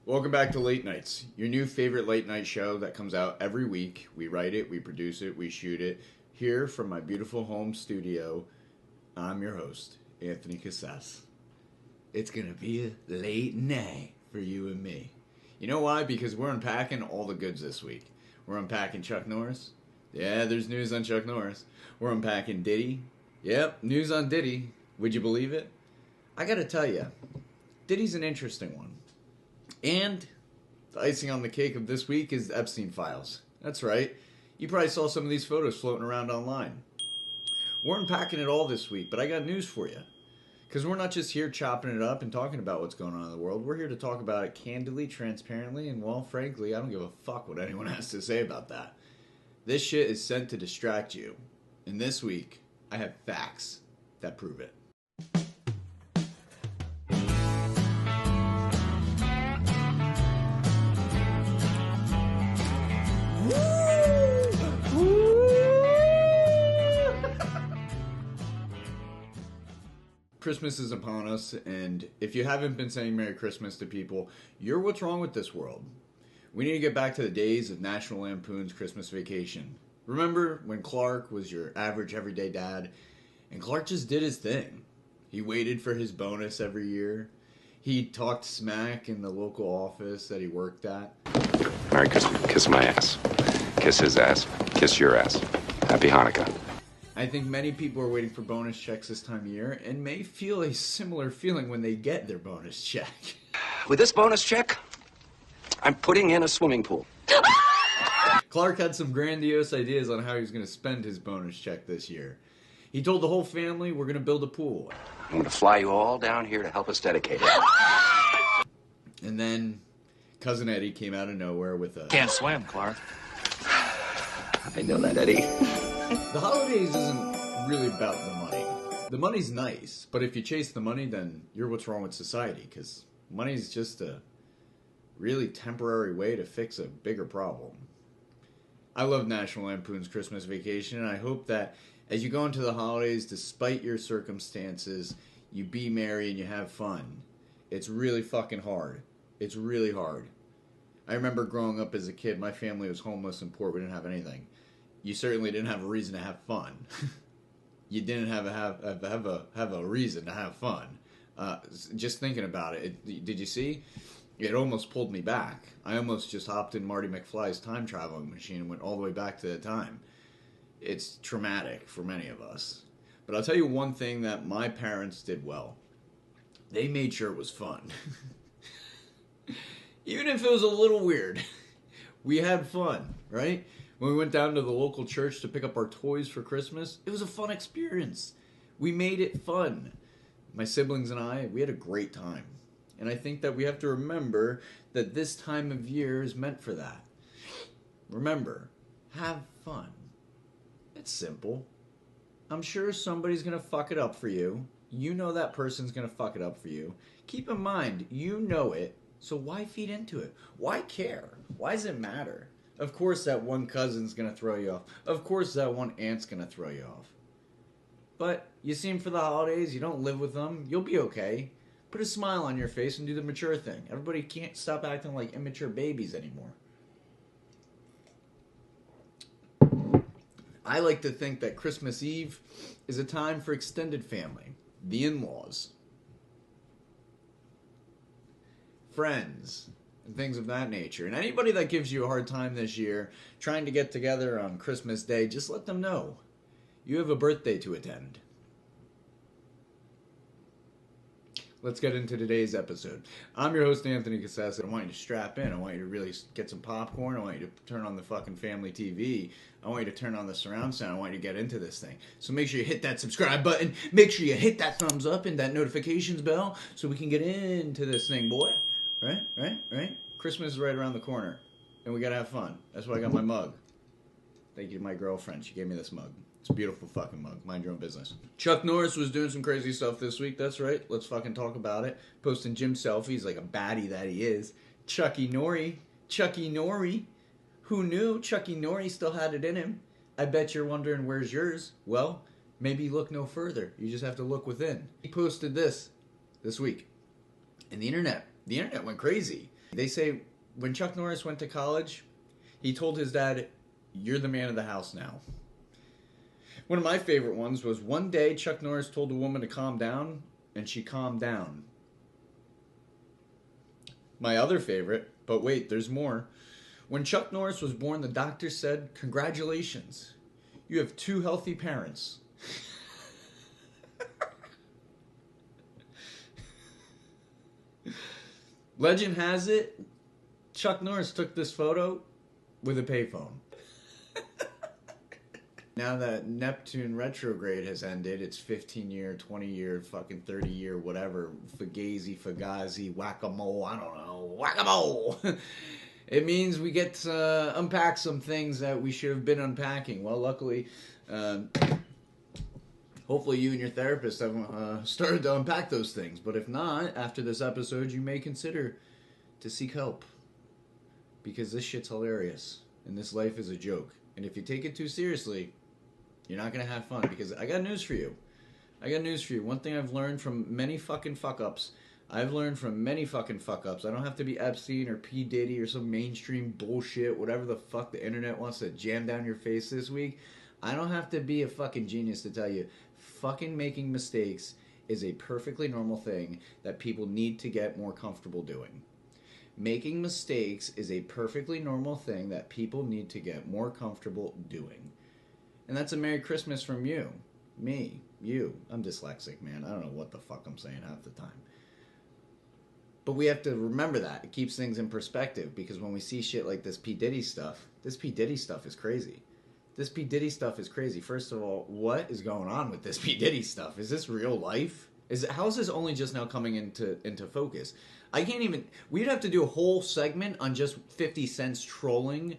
Welcome back to Late Nights, your new favorite late night show that comes out every week. We write it, we produce it, we shoot it. Here from my beautiful home studio, I'm your host, antcassese. It's gonna be a late night for you and me. You know why? Because we're unpacking all the goods this week. We're unpacking Chuck Norris. Yeah, there's news on Chuck Norris. We're unpacking Diddy. Yep, news on Diddy. Would you believe it? I gotta tell you, Diddy's an interesting one. And the icing on the cake of this week is the Epstein files. That's right. You probably saw some of these photos floating around online. We're unpacking it all this week, but I got news for you. Because we're not just here chopping it up and talking about what's going on in the world. We're here to talk about it candidly, transparently, and, well, frankly, I don't give a fuck what anyone has to say about that. This shit is sent to distract you. And this week, I have facts that prove it. Christmas is upon us, and if you haven't been saying Merry Christmas to people, you're what's wrong with this world. We need to get back to the days of National Lampoon's Christmas Vacation. Remember when Clark was your average everyday dad, and Clark just did his thing. He waited for his bonus every year. He talked smack in the local office that he worked at. Merry Christmas. Kiss my ass. Kiss his ass. Kiss your ass. Happy Hanukkah. I think many people are waiting for bonus checks this time of year and may feel a similar feeling when they get their bonus check. With this bonus check, I'm putting in a swimming pool. Clark had some grandiose ideas on how he was going to spend his bonus check this year. He told the whole family, we're going to build a pool. I'm going to fly you all down here to help us dedicate it. And then Cousin Eddie came out of nowhere with a... Can't swim, Clark. I know that, Eddie. The holidays isn't really about the money. The money's nice, but if you chase the money, then you're what's wrong with society, because money's just a really temporary way to fix a bigger problem. I love National Lampoon's Christmas Vacation, and I hope that as you go into the holidays, despite your circumstances, you be merry and you have fun. It's really fucking hard. It's really hard. I remember growing up as a kid, my family was homeless and poor, we didn't have anything. You certainly didn't have a reason to have fun. You didn't have a reason to have fun. Just thinking about it, did you see? It almost pulled me back. I almost just hopped in Marty McFly's time traveling machine and went all the way back to that time. It's traumatic for many of us. But I'll tell you one thing that my parents did well. They made sure it was fun. Even if it was a little weird. We had fun, right? When we went down to the local church to pick up our toys for Christmas, it was a fun experience. We made it fun. My siblings and I, we had a great time. And I think that we have to remember that this time of year is meant for that. Remember, have fun. It's simple. I'm sure somebody's going to fuck it up for you. You know that person's going to fuck it up for you. Keep in mind, you know it, so why feed into it? Why care? Why does it matter? Of course that one cousin's going to throw you off. Of course that one aunt's going to throw you off. But you see them for the holidays, you don't live with them, you'll be okay. Put a smile on your face and do the mature thing. Everybody can't stop acting like immature babies anymore. I like to think that Christmas Eve is a time for extended family, the in-laws, friends, and things of that nature. And anybody that gives you a hard time this year trying to get together on Christmas Day, just let them know you have a birthday to attend. Let's get into today's episode. I'm your host, Anthony Cassese. I want you to strap in. I want you to really get some popcorn. I want you to turn on the fucking family TV. I want you to turn on the surround sound. I want you to get into this thing. So make sure you hit that subscribe button. Make sure you hit that thumbs up and that notifications bell so we can get into this thing, boy. Right? Christmas is right around the corner. And we gotta have fun. That's why I got my mug. Thank you to my girlfriend. She gave me this mug. It's a beautiful fucking mug. Mind your own business. Chuck Norris was doing some crazy stuff this week. That's right. Let's fucking talk about it. Posting gym selfies like a baddie that he is. Chucky Norrie. Who knew Chucky Norrie still had it in him? I bet you're wondering where's yours. Well, maybe look no further. You just have to look within. He posted this week. And the internet went crazy. They say when Chuck Norris went to college, he told his dad, "You're the man of the house now." One of my favorite ones was one day Chuck Norris told a woman to calm down, and she calmed down. My other favorite, but wait, there's more. When Chuck Norris was born, the doctor said, "Congratulations, you have 2 healthy parents." Legend has it, Chuck Norris took this photo with a payphone. Now that Neptune retrograde has ended, it's 15-year, 20-year, fucking 30-year, whatever, fugazi, whack-a-mole, I don't know, whack-a-mole. It means we get to unpack some things that we should have been unpacking. Well, luckily, hopefully you and your therapist have started to unpack those things. But if not, after this episode, you may consider to seek help. Because this shit's hilarious. And this life is a joke. And if you take it too seriously, you're not going to have fun. Because I got news for you. One thing I've learned from many fucking fuck-ups. I don't have to be Epstein or P. Diddy or some mainstream bullshit, whatever the fuck the internet wants to jam down your face this week. I don't have to be a fucking genius to tell you, fucking making mistakes is a perfectly normal thing that people need to get more comfortable doing. Making mistakes is a perfectly normal thing that people need to get more comfortable doing. And that's a Merry Christmas from you. Me. You. I'm dyslexic, man. I don't know what the fuck I'm saying half the time. But we have to remember that. It keeps things in perspective. Because when we see shit like this P. Diddy stuff is crazy. This P. Diddy stuff is crazy. First of all, what is going on with this P. Diddy stuff? Is this real life? How is this only just now coming into focus? I can't even... We'd have to do a whole segment on just 50 Cent's trolling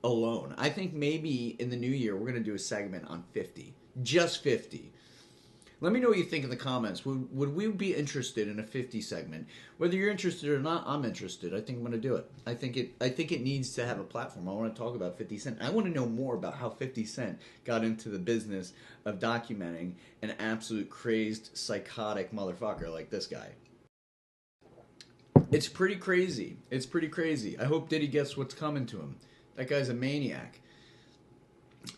alone. I think maybe in the new year we're going to do a segment on 50. Just 50. Let me know what you think in the comments. Would we be interested in a 50 segment? Whether you're interested or not, I'm interested. I think I'm going to do it. I think it needs to have a platform. I want to talk about 50 Cent. I want to know more about how 50 Cent got into the business of documenting an absolute crazed, psychotic motherfucker like this guy. It's pretty crazy. I hope Diddy gets what's coming to him. That guy's a maniac.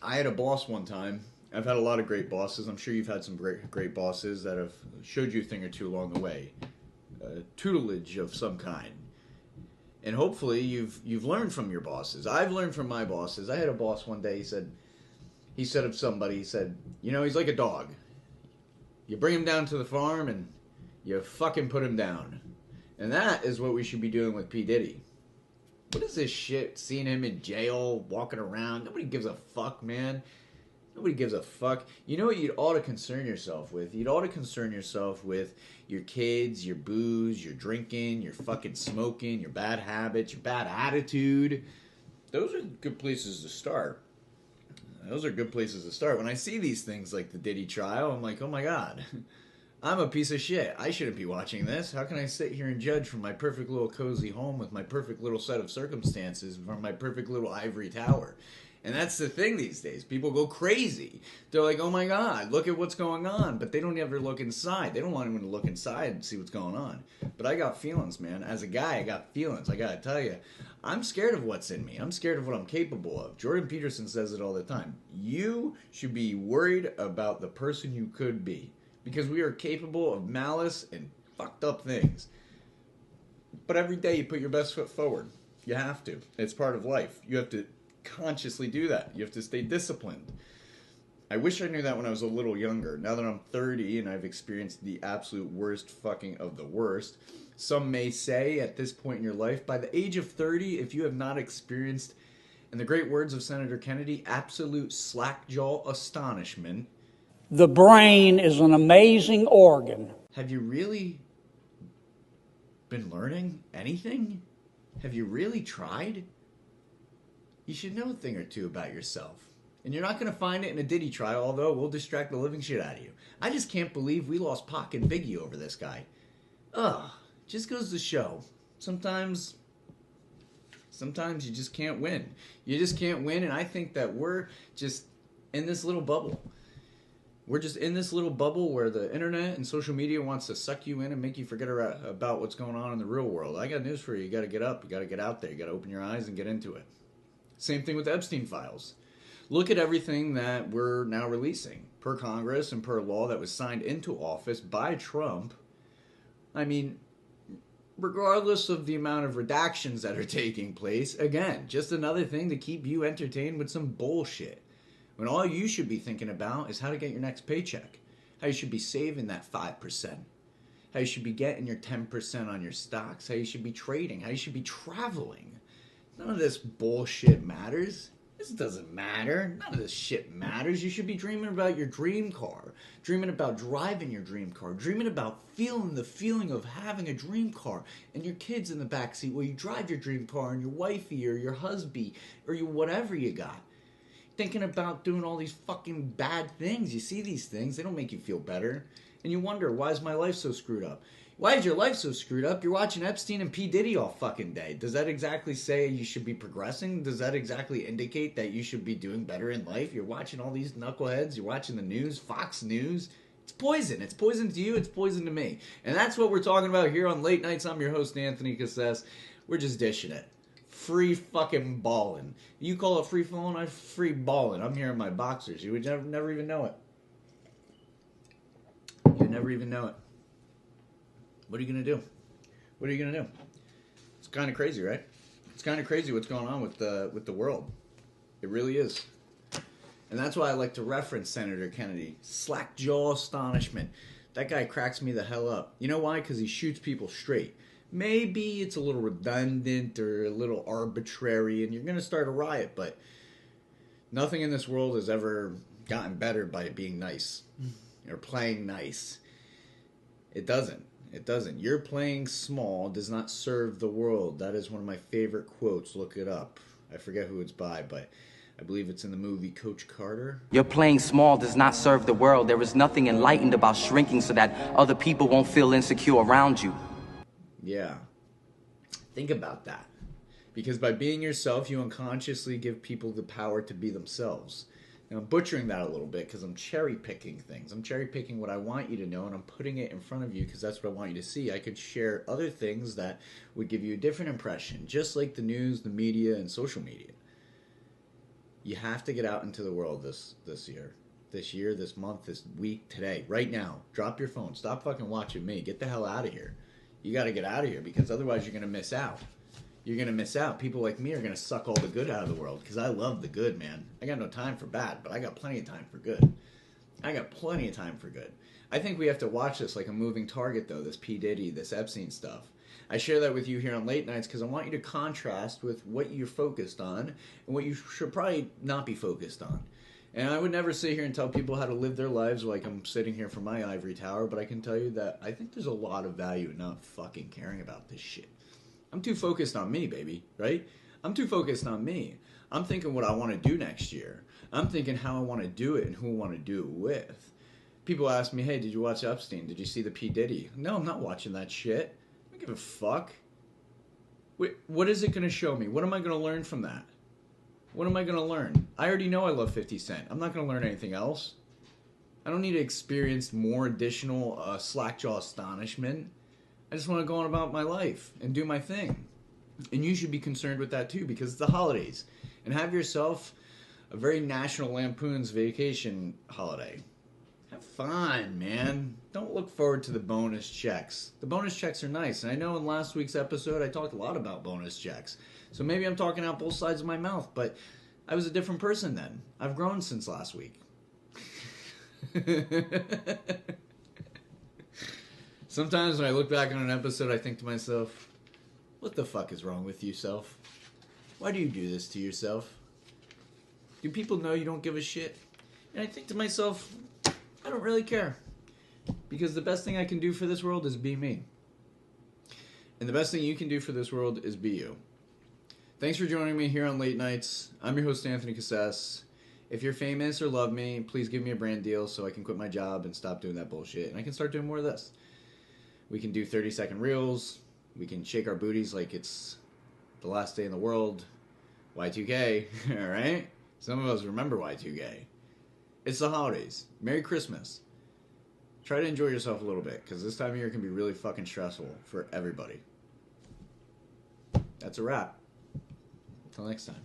I had a boss one time. I've had a lot of great bosses. I'm sure you've had some great bosses that have showed you a thing or two along the way. Tutelage of some kind. And hopefully you've learned from your bosses. I've learned from my bosses. I had a boss one day, he said of somebody, he's like a dog. You bring him down to the farm and you fucking put him down. And that is what we should be doing with P. Diddy. What is this shit? Seeing him in jail, walking around. Nobody gives a fuck, man. Nobody gives a fuck. You know what you'd ought to concern yourself with? You'd ought to concern yourself with your kids, your booze, your drinking, your fucking smoking, your bad habits, your bad attitude. Those are good places to start. When I see these things like the Diddy trial, I'm like, oh my God. I'm a piece of shit. I shouldn't be watching this. How can I sit here and judge from my perfect little cozy home with my perfect little set of circumstances from my perfect little ivory tower? And that's the thing these days. People go crazy. They're like, oh my God, look at what's going on. But they don't ever look inside. They don't want anyone to look inside and see what's going on. But I got feelings, man. As a guy, I got feelings. I got to tell you, I'm scared of what's in me. I'm scared of what I'm capable of. Jordan Peterson says it all the time. You should be worried about the person you could be. Because we are capable of malice and fucked up things. But every day you put your best foot forward. You have to. It's part of life. You have to consciously do that. You have to stay disciplined. I wish I knew that when I was a little younger. Now that I'm 30 and I've experienced the absolute worst fucking of the worst, some may say at this point in your life, by the age of 30, if you have not experienced, in the great words of Senator Kennedy, absolute slack-jaw astonishment. The brain is an amazing organ. Have you really been learning anything? Have you really tried? You should know a thing or two about yourself. And you're not going to find it in a Diddy trial, although we'll distract the living shit out of you. I just can't believe we lost Pac and Biggie over this guy. Ugh, just goes to show. Sometimes you just can't win. You just can't win, and I think that we're just in this little bubble. We're just in this little bubble where the internet and social media wants to suck you in and make you forget about what's going on in the real world. I got news for you. You got to get up. You got to get out there. You got to open your eyes and get into it. Same thing with the Epstein files. Look at everything that we're now releasing per Congress and per law that was signed into office by Trump. I mean, regardless of the amount of redactions that are taking place, again, just another thing to keep you entertained with some bullshit. When all you should be thinking about is how to get your next paycheck, how you should be saving that 5%, how you should be getting your 10% on your stocks, how you should be trading, how you should be traveling. None of this bullshit matters. This doesn't matter. None of this shit matters. You should be dreaming about your dream car, dreaming about driving your dream car, dreaming about feeling the feeling of having a dream car and your kids in the backseat while you drive your dream car and your wifey or your husband or your whatever you got. Thinking about doing all these fucking bad things. You see these things, they don't make you feel better. And you wonder, why is my life so screwed up? Why is your life so screwed up? You're watching Epstein and P. Diddy all fucking day. Does that exactly say you should be progressing? Does that exactly indicate that you should be doing better in life? You're watching all these knuckleheads. You're watching the news, Fox News. It's poison. It's poison to you. It's poison to me. And that's what we're talking about here on Late Nights. I'm your host, Anthony Cassese. We're just dishing it. Free fucking balling. You call it free falling, I free balling. I'm here in my boxers. You would never even know it. You'd never even know it. What are you going to do? What are you going to do? It's kind of crazy, right? It's kind of crazy what's going on with the world. It really is. And that's why I like to reference Senator Kennedy. Slack-jaw astonishment. That guy cracks me the hell up. You know why? Because he shoots people straight. Maybe it's a little redundant or a little arbitrary and you're going to start a riot, but nothing in this world has ever gotten better by being nice or playing nice. It doesn't. It doesn't. Your playing small does not serve the world. That is one of my favorite quotes. Look it up. I forget who it's by, but I believe it's in the movie Coach Carter. Your playing small does not serve the world. There is nothing enlightened about shrinking so that other people won't feel insecure around you. Yeah. Think about that. Because by being yourself, you unconsciously give people the power to be themselves. Now, I'm butchering that a little bit because I'm cherry-picking things. I'm cherry-picking what I want you to know, and I'm putting it in front of you because that's what I want you to see. I could share other things that would give you a different impression, just like the news, the media, and social media. You have to get out into the world this year. This year, this month, this week, today, right now. Drop your phone. Stop fucking watching me. Get the hell out of here. You got to get out of here because otherwise you're going to miss out. You're going to miss out. People like me are going to suck all the good out of the world because I love the good, man. I got no time for bad, but I got plenty of time for good. I got plenty of time for good. I think we have to watch this like a moving target, though, this P. Diddy, this Epstein stuff. I share that with you here on Late Nights because I want you to contrast with what you're focused on and what you should probably not be focused on. And I would never sit here and tell people how to live their lives like I'm sitting here from my ivory tower, but I can tell you that I think there's a lot of value in not fucking caring about this shit. I'm too focused on me, baby, right? I'm too focused on me. I'm thinking what I want to do next year. I'm thinking how I want to do it and who I want to do it with. People ask me, hey, did you watch Epstein? Did you see the P. Diddy? No, I'm not watching that shit. I don't give a fuck. Wait, what is it going to show me? What am I going to learn from that? What am I going to learn? I already know I love 50 Cent. I'm not going to learn anything else. I don't need to experience more additional slack-jaw astonishment. I just want to go on about my life and do my thing. And you should be concerned with that too because it's the holidays. And have yourself a very National Lampoon's Vacation holiday. Have fun, man. Don't look forward to the bonus checks. The bonus checks are nice. And I know in last week's episode I talked a lot about bonus checks. So maybe I'm talking out both sides of my mouth, but I was a different person then. I've grown since last week. Sometimes when I look back on an episode, I think to myself, what the fuck is wrong with you, self? Why do you do this to yourself? Do people know you don't give a shit? And I think to myself, I don't really care. Because the best thing I can do for this world is be me. And the best thing you can do for this world is be you. Thanks for joining me here on Late Nights. I'm your host, Anthony Cassese. If you're famous or love me, please give me a brand deal so I can quit my job and stop doing that bullshit. And I can start doing more of this. We can do 30-second reels. We can shake our booties like it's the last day in the world. Y2K, all right? Some of us remember Y2K. It's the holidays. Merry Christmas. Try to enjoy yourself a little bit, because this time of year can be really fucking stressful for everybody. That's a wrap. Until next time.